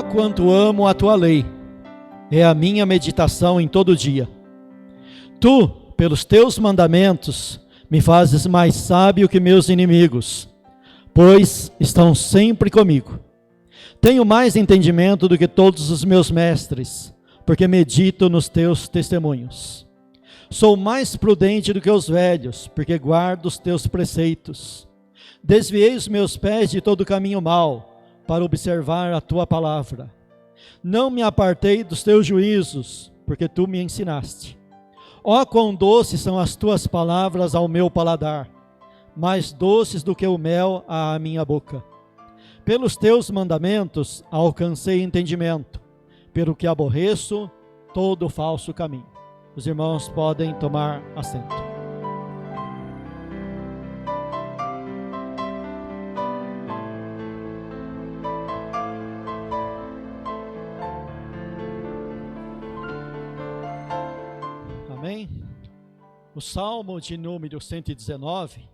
Ó, quanto amo a tua lei, é a minha meditação em todo dia. Tu, pelos teus mandamentos, me fazes mais sábio que meus inimigos, pois estão sempre comigo. Tenho mais entendimento do que todos os meus mestres, porque medito nos teus testemunhos. Sou mais prudente do que os velhos, porque guardo os teus preceitos. Desviei os meus pés de todo caminho mau, para observar a tua palavra. Não me apartei dos teus juízos, porque tu me ensinaste. Ó, quão doces são as tuas palavras ao meu paladar, mais doces do que o mel à minha boca. Pelos teus mandamentos alcancei entendimento, pelo que aborreço todo falso caminho. Os irmãos podem tomar assento. Amém? O Salmo de número 119,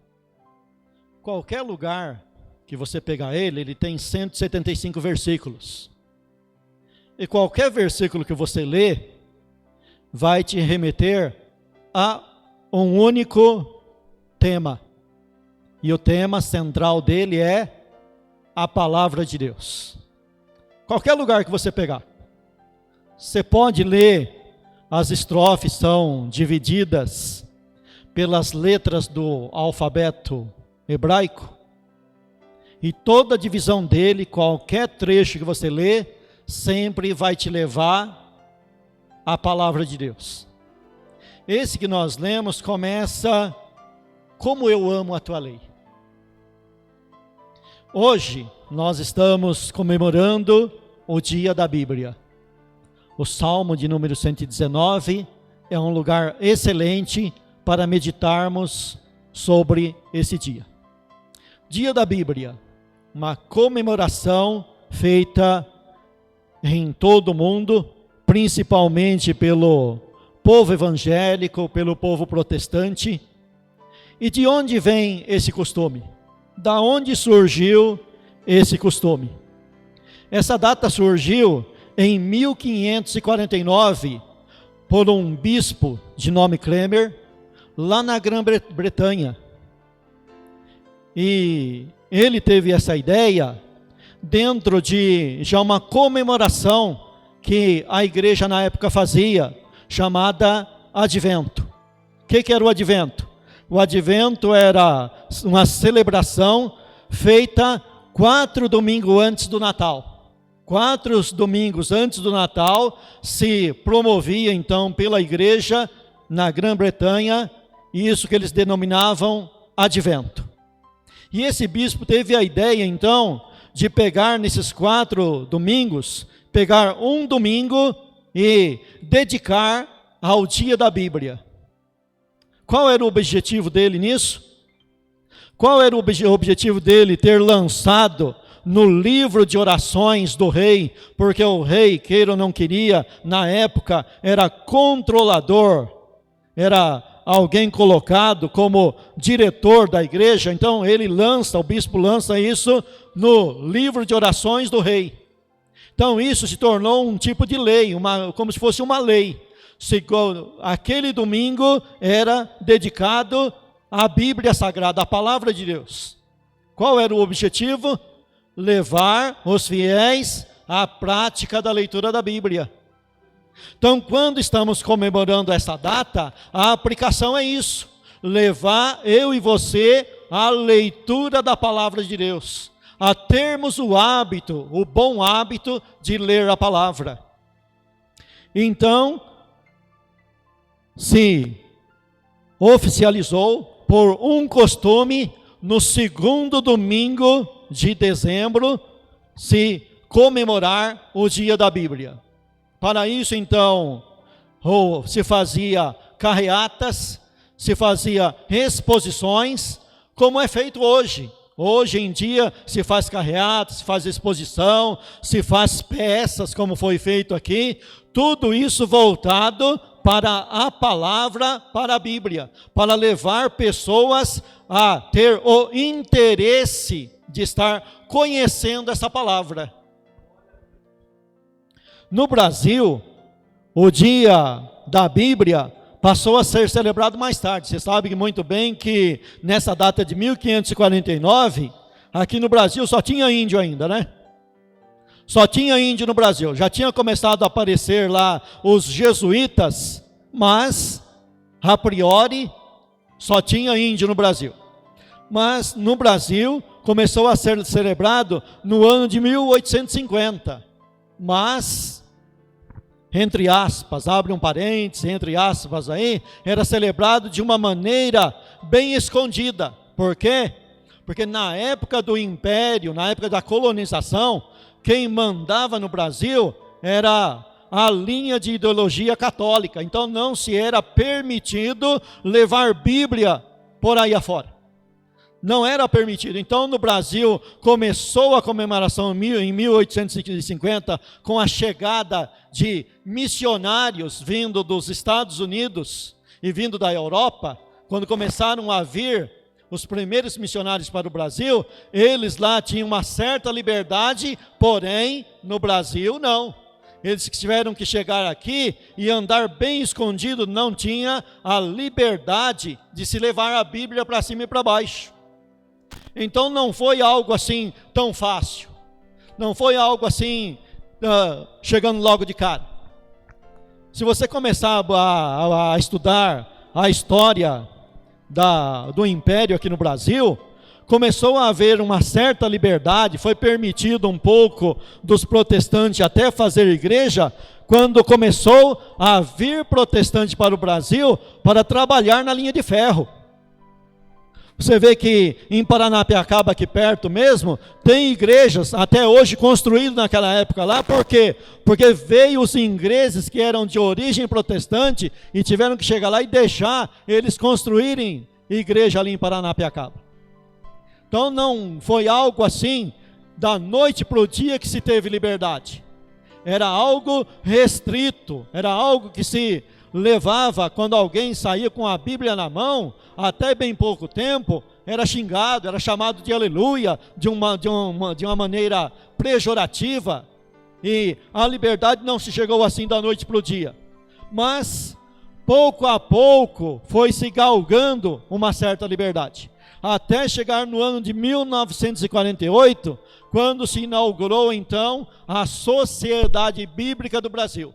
qualquer lugar que você pegar ele tem 175 versículos. E qualquer versículo que você lê, vai te remeter a um único tema. E o tema central dele é a palavra de Deus. Qualquer lugar que você pegar, você pode ler, as estrofes são divididas pelas letras do alfabeto hebraico. E toda a divisão dele, qualquer trecho que você lê, sempre vai te levar à palavra de Deus. Esse que nós lemos começa: como eu amo a tua lei. Hoje nós estamos comemorando o dia da Bíblia. O Salmo de número 119 é um lugar excelente para meditarmos sobre esse dia. Dia da Bíblia, uma comemoração feita em todo o mundo, principalmente pelo povo evangélico, pelo povo protestante. E de onde vem esse costume? Da onde surgiu esse costume? Essa data surgiu em 1549 por um bispo de nome Cranmer, lá na Grã-Bretanha. E ele teve essa ideia dentro de já uma comemoração que a igreja na época fazia, chamada Advento. O que era o Advento? O Advento era uma celebração feita 4 domingos antes do Natal. 4 domingos antes do Natal se promovia então pela igreja na Grã-Bretanha, isso que eles denominavam Advento. E esse bispo teve a ideia então de pegar nesses 4 domingos, pegar um domingo e dedicar ao dia da Bíblia. Qual era o objetivo dele nisso? Qual era o objetivo dele ter lançado no livro de orações do rei? Porque o rei, queira ou não queria, na época era controlador, era alguém colocado como diretor da igreja. Então o bispo lança isso no livro de orações do rei. Então isso se tornou um tipo de lei, como se fosse uma lei. Aquele domingo era dedicado à Bíblia Sagrada, à Palavra de Deus. Qual era o objetivo? Levar os fiéis à prática da leitura da Bíblia. Então, quando estamos comemorando essa data, a aplicação é isso: levar eu e você à leitura da Palavra de Deus, a termos o bom hábito de ler a palavra. Então, se oficializou por um costume, no 2º domingo de dezembro, se comemorar o dia da Bíblia. Para isso, então, se fazia carreatas, se fazia exposições, como é feito hoje. Hoje em dia se faz carreata, se faz exposição, se faz peças, como foi feito aqui, tudo isso voltado para a palavra, para a Bíblia, para levar pessoas a ter o interesse de estar conhecendo essa palavra. No Brasil, o dia da Bíblia passou a ser celebrado mais tarde. Você sabe muito bem que nessa data de 1549, aqui no Brasil só tinha índio ainda, né? Só tinha índio no Brasil. Já tinha começado a aparecer lá os jesuítas, mas, a priori, só tinha índio no Brasil. Mas, no Brasil, começou a ser celebrado no ano de 1850. Mas, entre aspas, abre um parênteses, entre aspas aí, era celebrado de uma maneira bem escondida. Por quê? Porque na época do Império, na época da colonização, quem mandava no Brasil era a linha de ideologia católica. Então não se era permitido levar Bíblia por aí afora. Não era permitido. Então no Brasil começou a comemoração em 1850 com a chegada de missionários vindo dos Estados Unidos e vindo da Europa. Quando começaram a vir os primeiros missionários para o Brasil, eles lá tinham uma certa liberdade, porém, no Brasil não. Eles tiveram que chegar aqui e andar bem escondido, não tinha a liberdade de se levar a Bíblia para cima e para baixo. Então não foi algo assim tão fácil, não foi algo assim, chegando logo de cara. Se você começar a estudar a história do Império aqui no Brasil, começou a haver uma certa liberdade, foi permitido um pouco dos protestantes até fazer igreja, quando começou a vir protestante para o Brasil para trabalhar na linha de ferro. Você vê que em Paranapiacaba, aqui perto mesmo, tem igrejas até hoje construídas naquela época lá. Por quê? Porque veio os ingleses que eram de origem protestante e tiveram que chegar lá e deixar eles construírem igreja ali em Paranapiacaba. Então não foi algo assim da noite para o dia que se teve liberdade. Era algo restrito, era algo que se levava quando alguém saía com a Bíblia na mão, até bem pouco tempo, era xingado, era chamado de aleluia, de uma maneira pejorativa, e a liberdade não se chegou assim da noite para o dia. Mas, pouco a pouco, foi se galgando uma certa liberdade, até chegar no ano de 1948, quando se inaugurou então a Sociedade Bíblica do Brasil.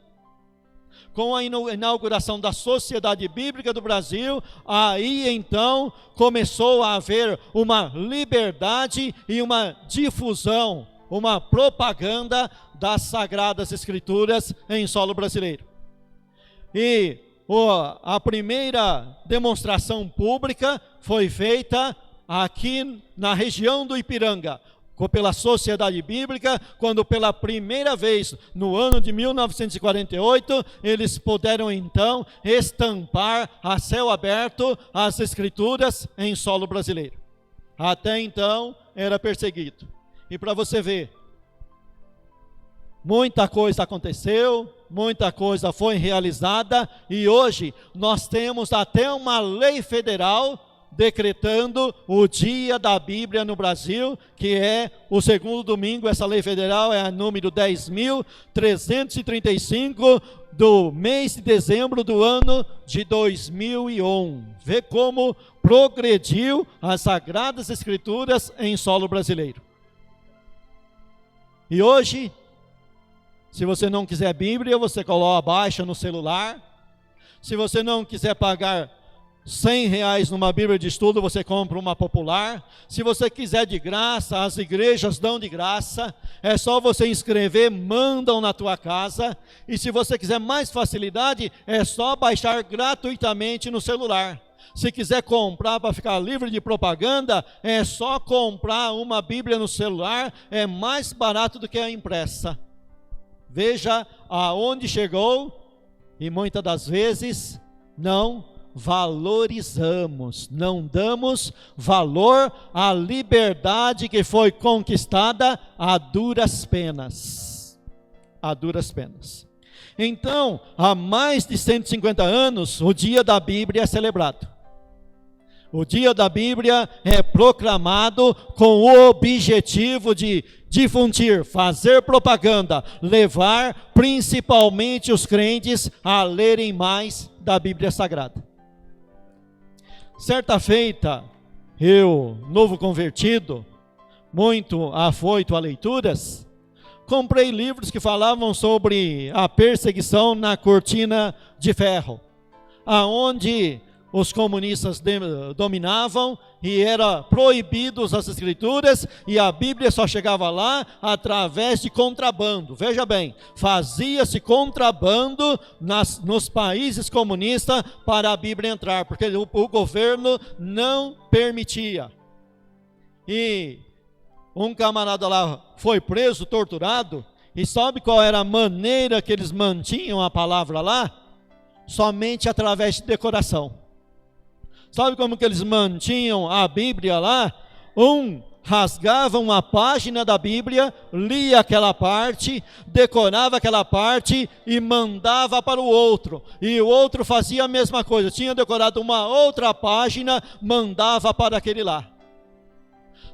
Com a inauguração da Sociedade Bíblica do Brasil, aí então começou a haver uma liberdade e uma difusão, uma propaganda das Sagradas Escrituras em solo brasileiro. E a primeira demonstração pública foi feita aqui na região do Ipiranga, pela Sociedade Bíblica, quando pela primeira vez, no ano de 1948, eles puderam então estampar a céu aberto as Escrituras em solo brasileiro. Até então era perseguido. E para você ver, muita coisa aconteceu, muita coisa foi realizada, e hoje nós temos até uma lei federal decretando o dia da Bíblia no Brasil, que é o segundo domingo. Essa lei federal é a número 10.335 do mês de dezembro do ano de 2001. Vê como progrediu as Sagradas Escrituras em solo brasileiro. E hoje, se você não quiser Bíblia, você baixa no celular. Se você não quiser pagar R$100 numa Bíblia de estudo, você compra uma popular. Se você quiser de graça, as igrejas dão de graça. É só você inscrever, mandam na tua casa. E se você quiser mais facilidade, é só baixar gratuitamente no celular. Se quiser comprar para ficar livre de propaganda, é só comprar uma Bíblia no celular, é mais barato do que a impressa. Veja aonde chegou, e muitas das vezes não valorizamos, não damos valor à liberdade que foi conquistada a duras penas. A duras penas. Então, há mais de 150 anos, o dia da Bíblia é celebrado. O Dia da Bíblia é proclamado com o objetivo de difundir, fazer propaganda, levar principalmente os crentes a lerem mais da Bíblia Sagrada. Certa feita, eu, novo convertido, muito afoito a leituras, comprei livros que falavam sobre a perseguição na cortina de ferro, aonde os comunistas dominavam e era proibidos as escrituras, e a Bíblia só chegava lá através de contrabando. Veja bem, fazia-se contrabando nos países comunistas para a Bíblia entrar, porque o governo não permitia. E um camarada lá foi preso, torturado, e sabe qual era a maneira que eles mantinham a palavra lá? Somente através de decoração. Sabe como que eles mantinham a Bíblia lá? Rasgava uma página da Bíblia, lia aquela parte, decorava aquela parte e mandava para o outro. E o outro fazia a mesma coisa, tinha decorado uma outra página, mandava para aquele lá.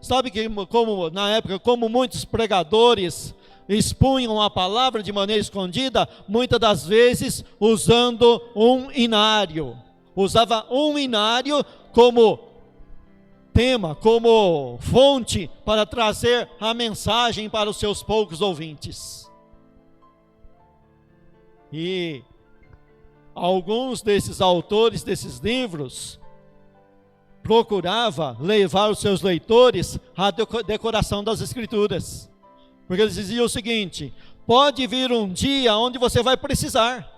Sabe que como na época, como muitos pregadores expunham a palavra de maneira escondida, muitas das vezes usando um inário. Usava um inário como tema, como fonte para trazer a mensagem para os seus poucos ouvintes. E alguns desses autores desses livros procurava levar os seus leitores à decoração das Escrituras, porque eles diziam o seguinte: pode vir um dia onde você vai precisar.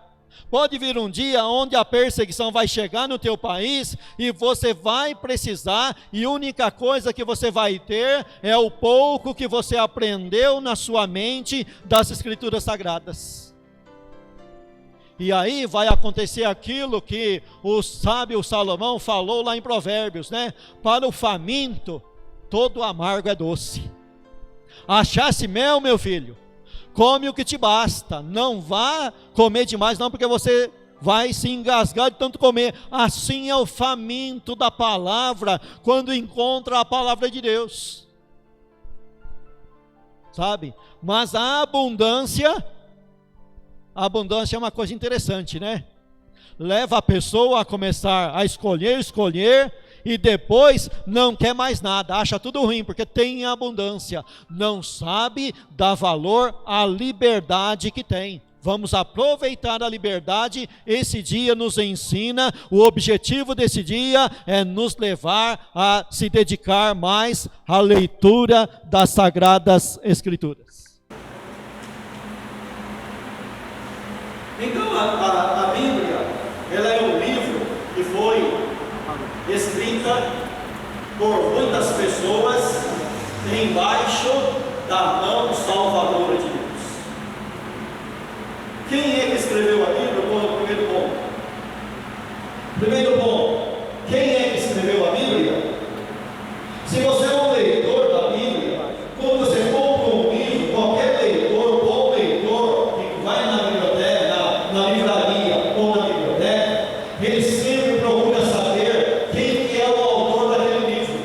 Pode vir um dia onde a perseguição vai chegar no teu país e você vai precisar, e a única coisa que você vai ter é o pouco que você aprendeu na sua mente das Escrituras Sagradas. E aí vai acontecer aquilo que o sábio Salomão falou lá em Provérbios, né? Para o faminto, todo amargo é doce. Achasse mel, meu filho, come o que te basta, não vá comer demais não, porque você vai se engasgar de tanto comer. Assim é o faminto da palavra, quando encontra a palavra de Deus, sabe? Mas a abundância é uma coisa interessante, né? Leva a pessoa a começar a escolher, e depois não quer mais nada, acha tudo ruim, porque tem abundância, não sabe dar valor à liberdade que tem. Vamos aproveitar a liberdade. Esse dia nos ensina, o objetivo desse dia é nos levar a se dedicar mais à leitura das Sagradas Escrituras. Então a Bíblia, ela é um livro que foi escrita por muitas pessoas embaixo da mão salvadora de Deus. Quem é que escreveu a Bíblia? Primeiro ponto. Primeiro ponto, quem é que escreveu a Bíblia? Se você é um leitor da Bíblia, quando você compra um livro, qualquer leitor, bom leitor, que vai na biblioteca, na livraria ou na biblioteca, ele sempre procura saber quem que é o autor daquele livro.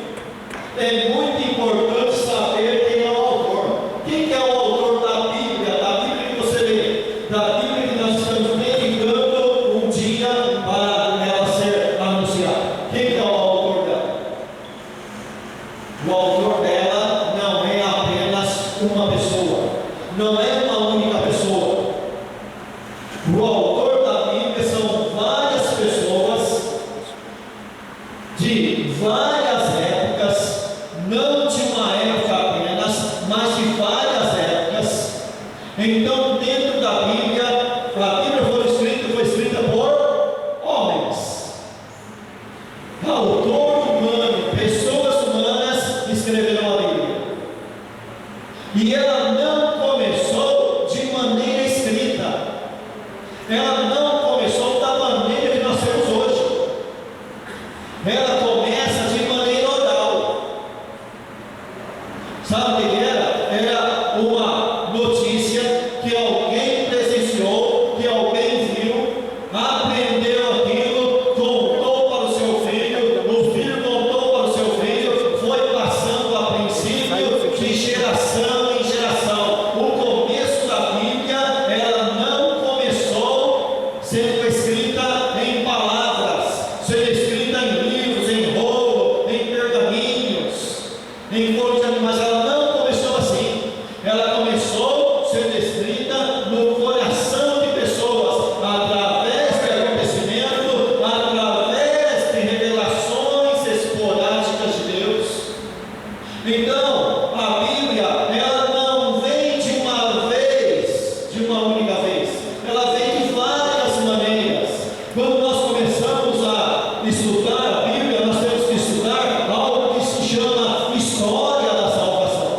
É muito importante saber quem é o autor. Quem que é o autor da Bíblia que você lê, da Bíblia que nós estamos dedicando um dia para ela ser anunciada. Quem que é o autor dela? O autor dela não é apenas uma pessoa, não é uma única pessoa. O autor da Bíblia são várias pessoas de várias épocas, não de uma época apenas, mas de várias épocas. Então, dentro da Bíblia, a Bíblia foi escrita por homens. Autor humano, pessoas humanas escreveram a Bíblia. E ela não começou de maneira escrita. Ela não começou da maneira que nós temos hoje. Ela começa de maneira oral. Sabe o que era? Era uma notícia que alguém presenciou, que alguém viu, aprendeu aquilo, contou para o seu filho, o filho Então, a Bíblia, ela não vem de uma vez, de uma única vez, ela vem de várias maneiras. Quando nós começamos a estudar a Bíblia, nós temos que estudar algo que se chama história da salvação.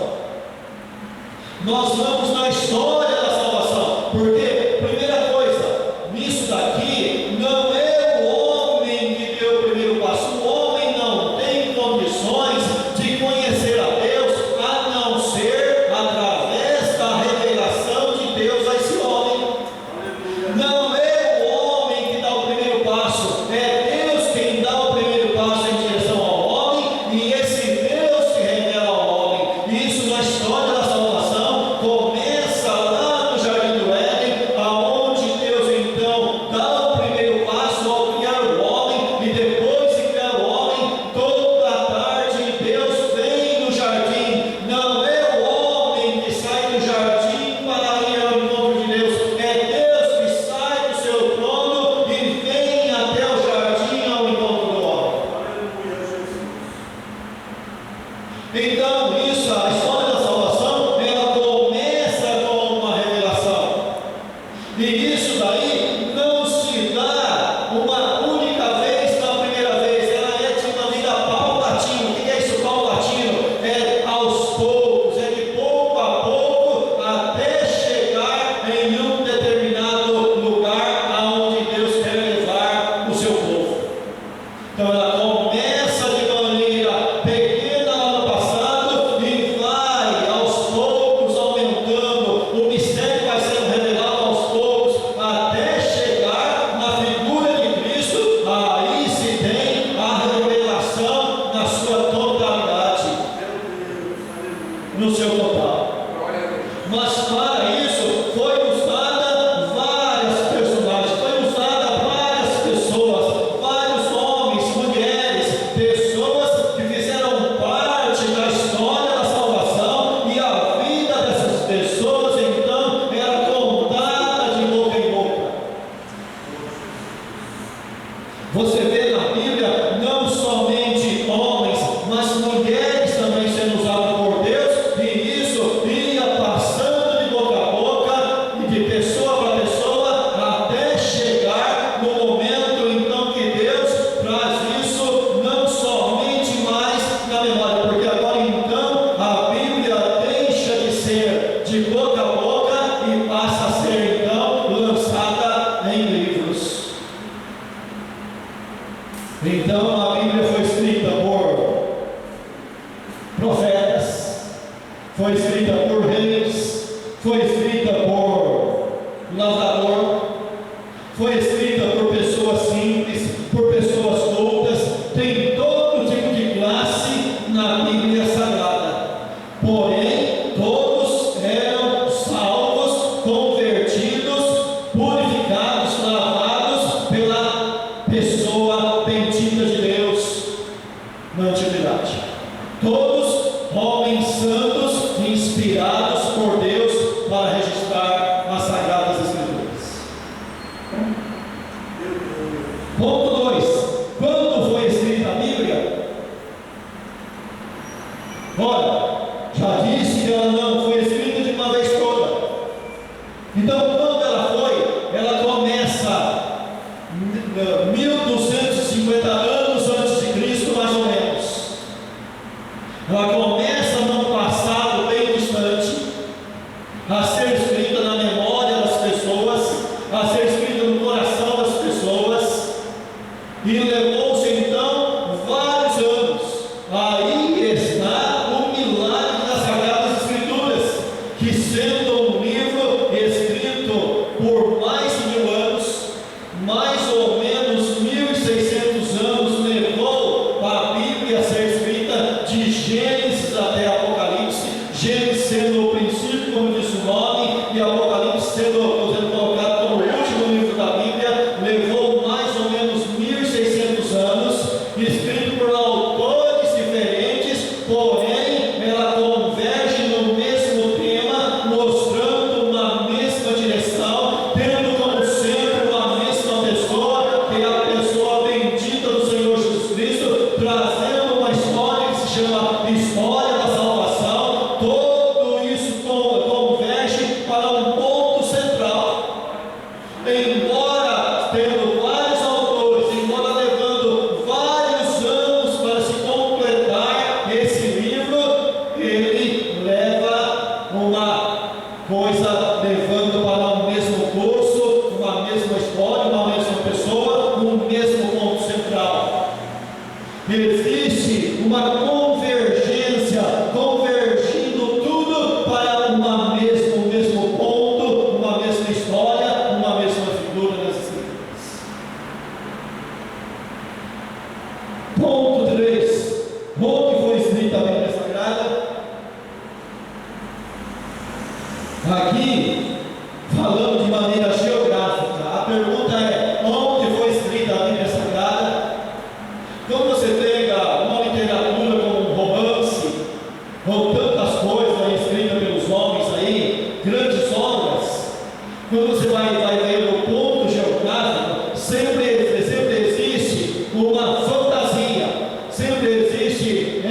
Nós vamos na história da salvação, porque, primeira coisa, nisso daqui, não é o homem que deu o primeiro passo. O homem não tem condições de conhecer a Deus, a não ser através da revelação de Deus a esse homem. Não é o homem que dá o primeiro passo, é Deus quem dá o primeiro passo em direção ao homem, e esse Deus se revela ao homem. Isso na história da salvação começa lá no Jardim do Éden, aonde Deus então dá o primeiro passo ao criar o homem, e depois de criar o homem, toda a tarde Deus vem no jardim. Não é o homem que sai do jardim para ir ao encontro de Deus, é Deus que sai do seu trono e vem até o jardim ao encontro do homem. Então, isso, a história da salvação, ela começa com uma revelação. E isso daí não se dá uma única vez, na primeira vez, ela é de uma vida paulatina. O que é isso, paulatino? É aos poucos, é de pouco a pouco, até chegar em um determinado lugar aonde Deus quer levar o seu povo. Então ela começa de maneira pequena lá no passado e vai aos poucos aumentando. O mistério vai sendo revelado aos poucos até chegar na figura de Cristo. Aí se tem a revelação na sua totalidade, no seu total. Mas para isso foi usada várias personagens, foi usada várias pessoas, vários homens, mulheres, pessoas que fizeram parte da história da salvação, e a vida dessas pessoas então era contada de boca em boca. Você vê na Bíblia não somente homens, mas mulheres também sendo usadas por Deus, e isso ia passando de boca a boca e de pessoa para pessoa até chegar no momento então que Deus traz isso não somente mais na memória, porque agora então a Bíblia deixa de ser de boca a boca e passa a ser então lançada em livros. Então a Bíblia foi escrita por profetas, foi escrita por reis, foi escrita por lavrador, foi escrita por pessoas simples, por pessoas doutas. Tem todo tipo de classe na Bíblia Sagrada. Porém, todos eram salvos, convertidos, purificados, lavados pela pessoa bendita de Deus na antiguidade. Todos homens santos, inspirados por Deus para registrar as Sagradas Escrituras. Ponto 2. Quando foi escrita a Bíblia? Olha, já disse que ela não foi escrita de uma vez toda. Então, quando ela foi, ela começa 1250 anos antes de Cristo, mais ou menos. Ela começa num passado bem distante, a ser escrita na memória das pessoas, a ser escrita no coração das pessoas, e levou-se então vários anos. Aí está o milagre das Sagradas Escrituras, que sendo um livro escrito por mais de 1000 anos, mais ou menos 1600 anos levou a Bíblia a ser escrita, de Gênesis até Apocalipse. Gênesis sendo o princípio, como diz o nome, e Apocalipse sendo colocado como o último livro da Bíblia. Levou mais ou menos 1600 anos, escrito por autores diferentes, porém ela converge no mesmo tema, mostrando uma mesma direção, tendo como centro uma mesma pessoa, que é a pessoa bendita do Senhor Jesus Cristo, trazendo uma história que se chama História da Salvação. Aqui, falando de maneira geográfica, a pergunta é: onde foi escrita a Bíblia Sagrada? Quando você pega uma literatura como um romance, ou tantas coisas aí escritas pelos homens aí, grandes obras, quando você vai ver o ponto geográfico, sempre existe uma fantasia, sempre existe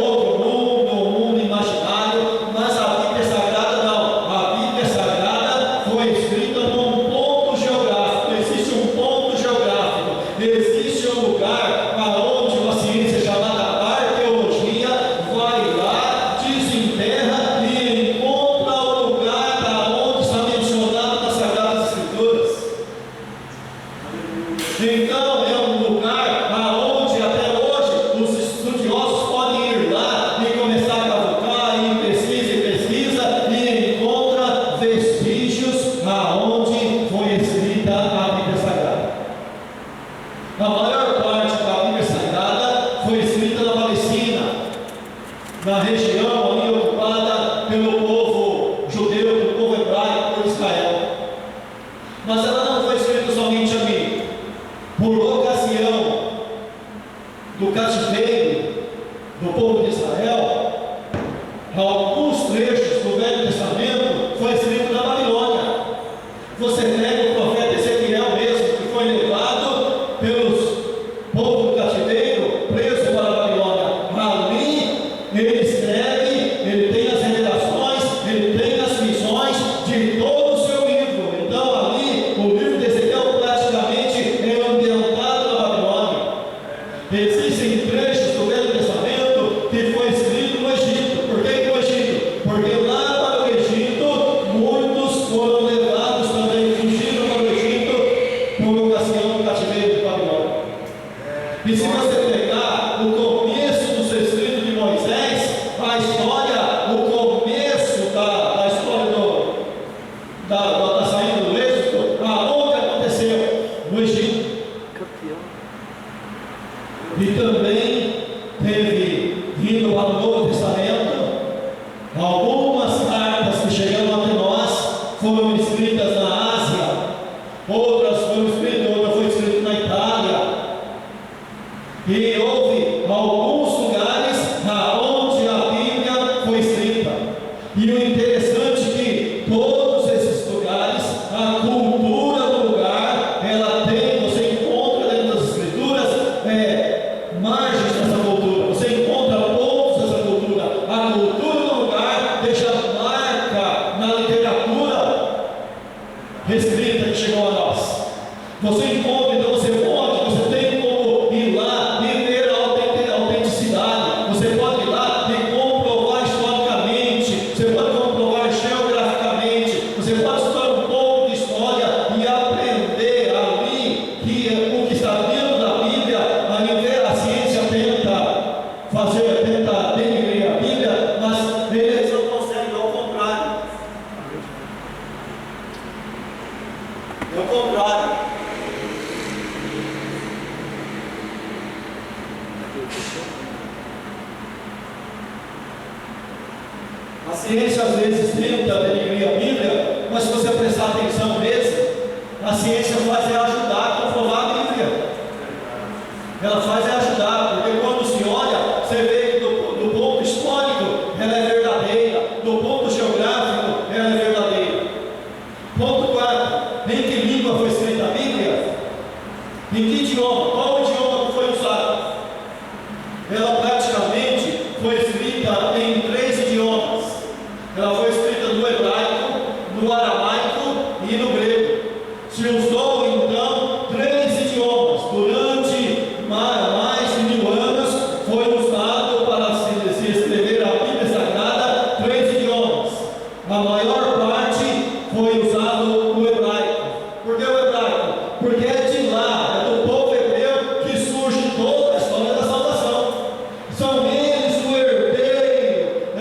outro mundo, um mundo imaginário, mas a Bíblia Sagrada não. A Bíblia Sagrada foi escrita num ponto geográfico. Existe um ponto geográfico, existe um lugar aonde uma ciência chamada arqueologia vai lá, desenterra e encontra o lugar aonde está mencionado nas Sagradas Escrituras. Então é um lugar aonde até hoje os estudiosos podem ir lá e começar a cavucar, e pesquisa e encontra vestígios aonde foi escrita a Bíblia Sagrada. A maior parte da Bíblia Sagrada foi escrita na Palestina, na região ali ocupada pelo povo judeu, pelo povo hebraico, por Israel. Mas ela não foi escrita somente ali. Por ocasião do cativeiro do povo de Israel, alguns trechos do Velho Testamento foi escrito na Babilônia. Você pega o profeta Ezequiel mesmo, que foi levado pelos povos do cativeiro, preso para a Babilônia. Ali ele escreve, ele tem as revelações, ele tem as visões de todo o seu livro. Então ali, o livro de Ezequiel praticamente é ambientado na Babilônia. Existem trechos do Velho Testamento que foi escrito no Egito. Por que no Egito? Porque lá para o Egito, muitos foram levados também, fugiram para o Egito por ocasião do cativeiro de Babilônia. E se você pegar o começo dos escritos de Moisés, a história, o começo da história da saída do Êxodo, aonde aconteceu? No Egito. E também teve, vindo para o Novo Testamento, algumas cartas que chegaram até nós foram escritas na Ásia, outras foram escritas, outra foi escrita na Itália. E houve alguns lugares aonde a Bíblia foi escrita. E o interessante é que todos esses lugares, a cultura do lugar, ela tem, você encontra dentro das Escrituras, margens dessa cultura, você encontra pontos dessa cultura. A cultura do lugar deixa marca na literatura escrita que chegou a nós. Você encontra, então você tem como ir lá e ver a autenticidade. Você pode ir lá e comprovar historicamente, você pode comprovar geograficamente, você pode estudar um pouco de história e aprender ali que o que está dentro da Bíblia, a ciência tenta denegrir a Bíblia, mas eles não conseguem, ao contrário. É o contrário. A ciência às vezes tenta denegrir a Bíblia, mas se você prestar atenção mesmo, a ciência faz ajudar a comprovar a Bíblia. Ela faz ajudar, porque quando se olha, você vê que do ponto histórico ela é verdadeira, do ponto geográfico ela é verdadeira. Ponto 4. Em que língua foi escrita a Bíblia? Em que idioma? Qual idioma que foi usado? Ela praticamente foi escrita em 3 idiomas. Ela foi escrita no hebraico, no aramaico e no grego. Se usou então 3 idiomas. Durante mais de 1000 anos foi usado para se escrever a Bíblia Sagrada 3 idiomas. A maior parte foi usado o hebraico. Por que o hebraico? Porque é de lá, é do povo hebreu que surge toda a história da salvação. São eles o herdeiro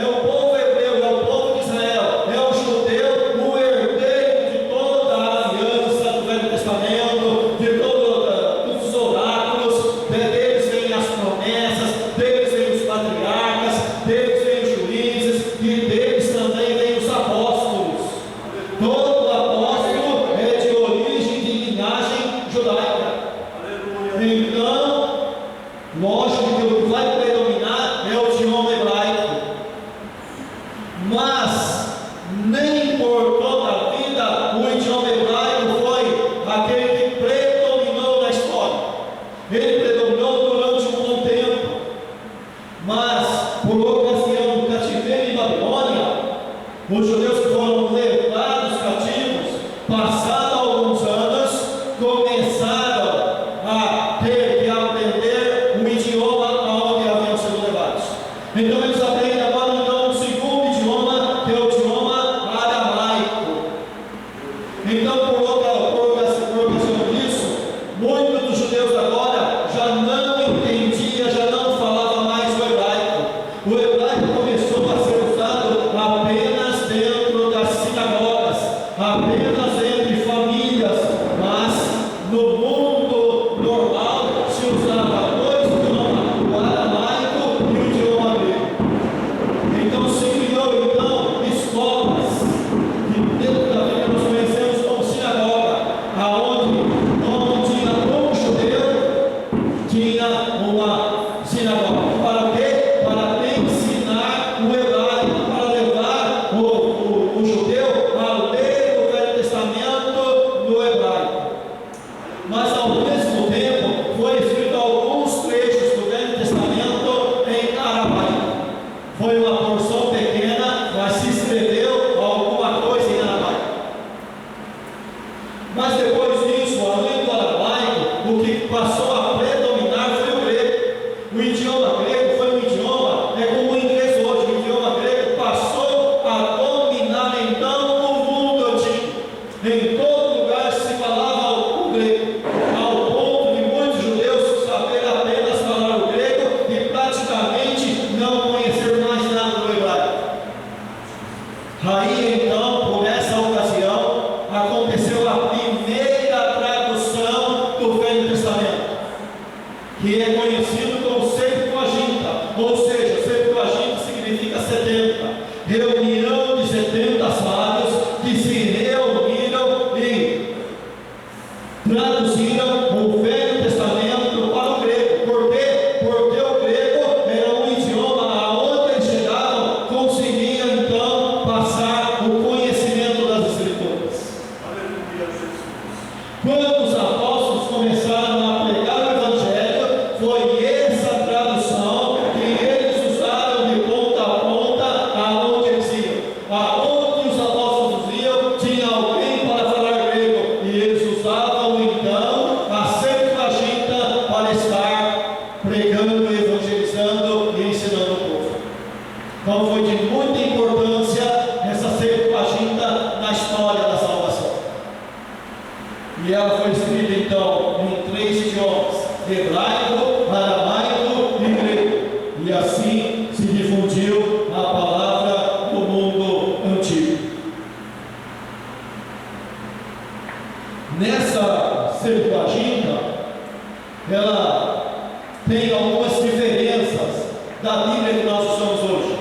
Os judeus que foram levados cativos, passados alguns anos, começaram a ter que aprender o idioma onde haviam sido levados. Então eles aprendem agora um segundo idioma, que é o idioma aramaico. Então, por ocasião disso, muitos dos judeus agora já não entendiam, já não falavam mais o hebraico. O hebraico começou a ser usado apenas dentro das sinagogas, apenas entre famílias, mas no mundo normal se usava dois idiomas, o aramaico e o idioma grego. Então se criou escolas que dentro da Bíblia nós conhecemos como sinagoga, aonde tinha um judeu, tinha uma sinagoga. Para quê? Para ensinar o hebraico, para levar o judeu a ler o Velho Testamento no hebraico. Mas ao mesmo tempo foi escrito alguns trechos do Velho Testamento em aramaico. Foi uma porção pequena, mas se escreveu alguma coisa em aramaico. Mas depois disso, além do aramaico, o que passou a predominar foi o grego. O idioma grego foi um idioma, como o inglês hoje, o idioma grego passou a dominar então o mundo antigo. Em todo lugar se falava o grego, ao ponto de muitos judeus saber apenas falar o grego e praticamente não conhecer mais nada do hebraico. Aí então, por essa ocasião, aconteceu a primeira tradução do Velho Testamento, que é conhecido como Septuaginta, ou seja, Septuaginta significa 70, reunião de 70 sábios que se reuniram e traduziram o Velho Testamento para o grego. Por quê? Porque o grego era um idioma aonde eles chegavam, conseguiam então passar o conhecimento das Escrituras. Quando os apóstolos começaram a pregar o Evangelho, foi essa tradução que eles usaram de ponta a ponta aonde eles iam. Aonde os apóstolos iam, tinha alguém para falar grego, e eles usavam então a Septuaginta para estar pregando, evangelizando e ensinando o povo. Então foi de muita importância essa Septuaginta na história da salvação. E ela foi escrita então em 3 idiomas: hebraico, aramaico e grego. E assim se difundiu a palavra no mundo antigo. Nessa Septuaginta, ela tem algumas diferenças da Bíblia que nós usamos hoje.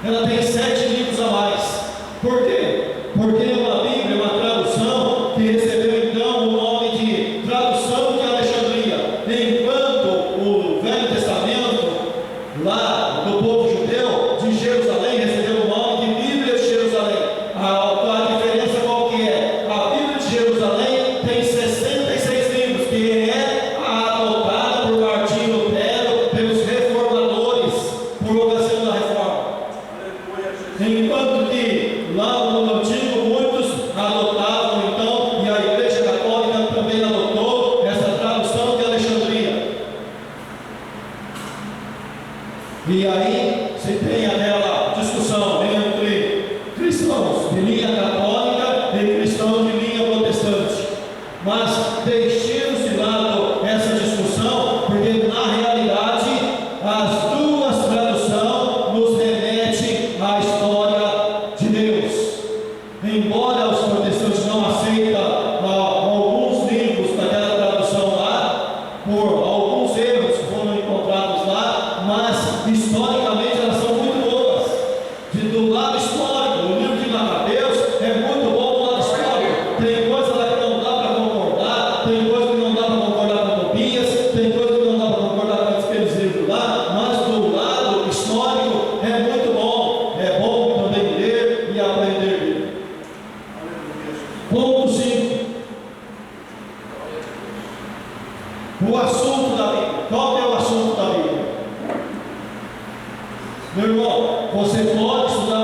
Ela tem 7 livros a mais. Por quê? Porque é uma Bíblia, uma tradução que recebeu então o nome de Tradução de Alexandria, enquanto o Velho Testamento, lá do povo judeu de Jerusalém, recebeu o nome de Bíblia de Jerusalém. A diferença qual que é? A Bíblia de Jerusalém tem 66 livros, que é adotada por Martinho Lutero, pelos reformadores, por ocasião da reforma. Enquanto que lá no mundo antigo muitos adotavam então, e a Igreja Católica também adotou essa tradução de Alexandria. E aí se tem aquela discussão entre cristãos de linha católica e cristãos de linha protestante. Mas deixemos de lado essa discussão, porque na realidade as duas traduções nos remetem à história de Deus. Embora os protestantes não aceitem alguns livros daquela tradução lá, por alguns erros que foram encontrados lá, mas historicamente elas são muito boas. Do lado histórico, o livro de Macabeus é muito bom do lado histórico. Tem coisa lá que não dá para concordar, tem coisa que não dá para concordar com Tobias, tem coisa que não dá para concordar com aqueles livros lá, mas do lado histórico é muito bom. É bom também ler e aprender. Ponto 5. O assunto da Bíblia. Qual é o assunto da Bíblia? Meu irmão, você pode estudar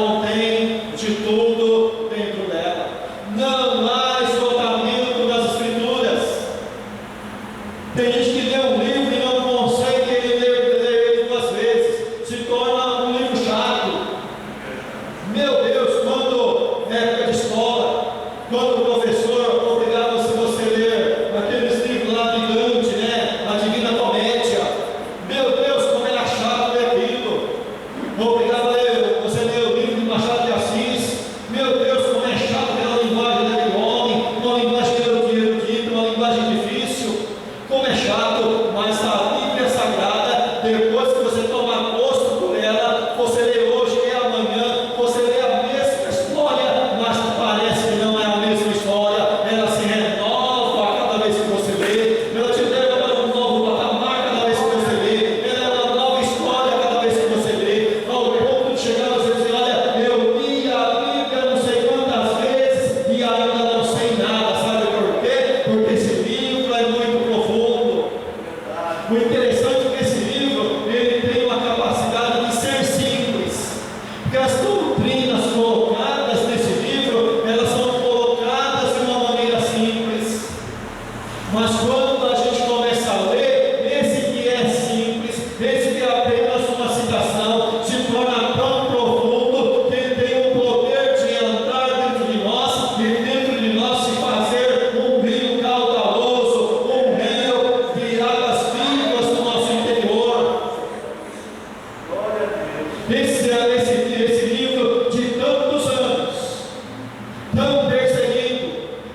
contém de tudo dentro dela. Não há esgotamento das Escrituras. Tem gente que lê um livro e não consegue ler ele duas vezes, se torna um livro chato. Meu Deus, quando na época de escola, quando o professor obrigava você a ler aqueles livros lá de Dante, né, a Divina Comédia, meu Deus, como era chato ler aquilo. Obrigava você a ler o livro de Machado de Assis, meu Deus, como é chato aquela linguagem daquele homem, uma linguagem erudita, uma linguagem difícil, como é chato. Mas a Bíblia Sagrada, depois que você toma gosto por ela, você lê hoje e amanhã, você lê a mesma história, mas parece que não é a mesma história. Ela se renova a cada vez que você lê, ela te leva para um novo patamar cada vez que você lê, ela é uma nova história cada vez que você lê, ao ponto de chegar a você dizer: olha, eu li a Bíblia não sei quantas vezes e ainda não sei nada. Sabe por quê? Porque esse livro é muito profundo. O interessante é que esse livro, ele tem uma capacidade de ser simples, porque as doutrinas colocadas nesse livro, elas são colocadas de uma maneira simples. Mas quando a gente começa a ler, esse que é simples, esse que é apenas uma citação, se torna tão profundo que ele tem o poder de entrar dentro de nós e dentro de nós se fazer um rio caudaloso, um rio de águas vivas no nosso interior. Esse livro de tantos anos, tão perseguido,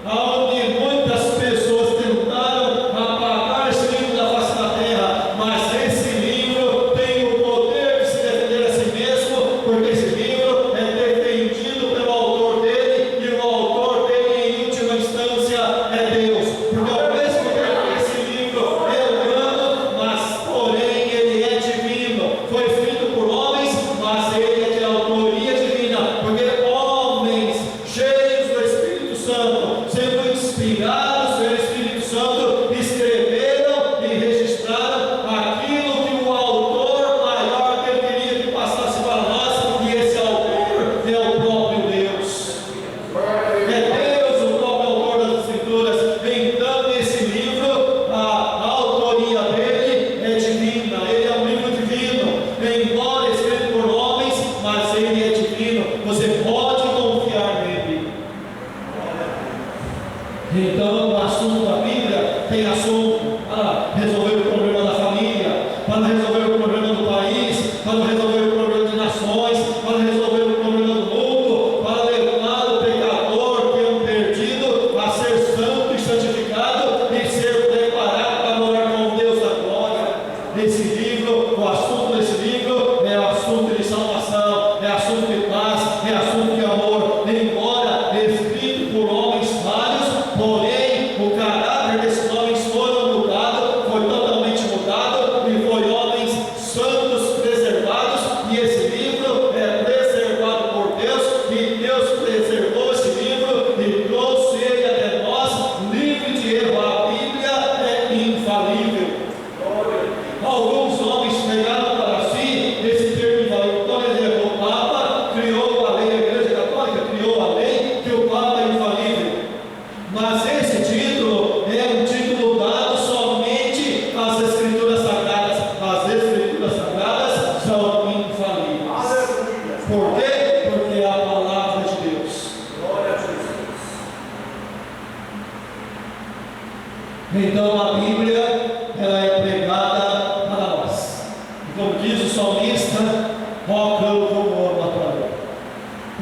aonde muitas pessoas tentaram apagar esse livro da face da terra, mas esse livro tem o poder de se defender a si mesmo, porque esse livro é defendido pelo autor dele, e o autor dele, em última instância, é Deus. Porque ao mesmo tempo que esse livro é humano, mas porém ele é divino, foi escrito por homens, mas ele é de autoria divina, porque homens cheios do Espírito Santo, sendo inspirados pelo Espírito Santo, escreveram e registraram aquilo que o autor maior que ele queria que passasse para nós, e esse autor é o próprio Deus. É Deus o próprio autor das Escrituras. Então esse livro, a autoria dele é divina, ele é um livro divino, embora escrito por homens, mas ele é divino, você pode confiar nele. Então o assunto da Bíblia tem assunto para resolver o problema da família, para resolver o problema do país, para resolver o problema de nações, para resolver o problema do mundo, para levar o pecador que é um perdido a ser santo e santificado e ser preparado para morar com Deus da glória. Esse livro, o assunto desse livro é assunto de salvação, é assunto de paz, é assunto de amor. Embora escrito por homens vários, porém o caráter desses homens foram mudado, foi totalmente mudado, e foi homens santos preservados, e esse livro é preservado por Deus, e Deus preservou esse livro e trouxe ele até nós, livre de erro. A Bíblia é infalível. Alguns homens pegaram para si esse termo infalível. Por exemplo, o Papa criou a lei, a Igreja Católica criou a lei que o Papa é infalível. Mas esse título é um título dado somente às Escrituras Sagradas. As Escrituras Sagradas são infalíveis. Por quê? Porque é a palavra de Deus. Glória a Jesus. Então a Bíblia, ela é pregada para nós. E como diz o salmista: ó, como amo a tua lei.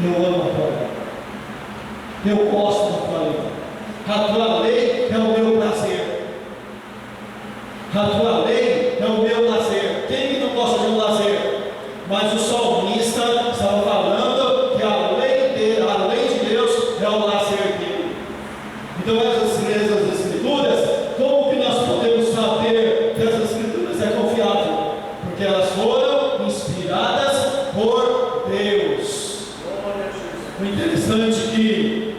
Eu amo a tua lei. Eu gosto da tua lei. A tua lei é o meu prazer. A tua lei é o meu lazer. Quem que não gosta de um lazer? Mas o salmista estava falando que a lei de Deus é o lazer dele. Então essas Escrituras, como que nós podemos saber que essas Escrituras é confiável? Porque elas foram inspiradas por Deus. O interessante é que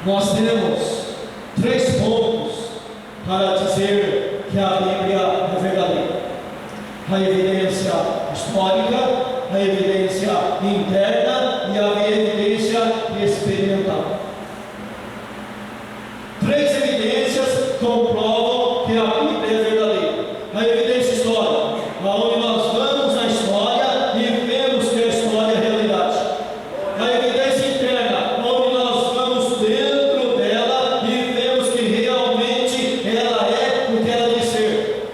nós temos 3 pontos para dizer que a Bíblia é verdadeira: a evidência histórica, a evidência interna e a evidência experimental. Três evidências comprovam que a Bíblia é verdadeira. A evidência histórica, onde nós vamos na história e vemos que a história é realidade. A evidência interna, onde nós vamos dentro dela e vemos que realmente ela é o que ela diz ser.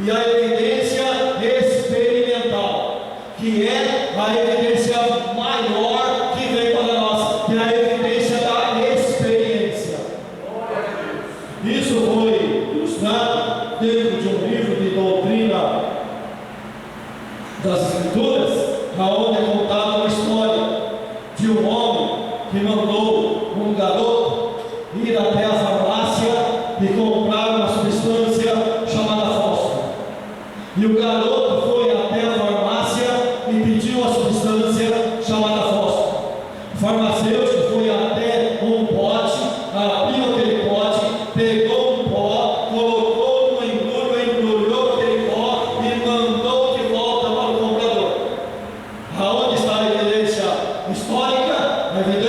E a evidência experimental, que é a evidência maior que vem para nós, que é a evidência da experiência. Isso foi ilustrado dentro de um livro de doutrina das Escrituras, onde é contada uma história de um homem que mandou um garoto ir até a farmácia e comprar uma substância chamada fósforo. E o garoto foi até a farmácia e pediu a substância chamada fósforo. O farmacêutico foi até um pote, abriu aquele pote, pegou um pó, colocou no embrulho, embrulhou aquele pó e mandou de volta para o comprador. Aonde está a evidência histórica? A evidência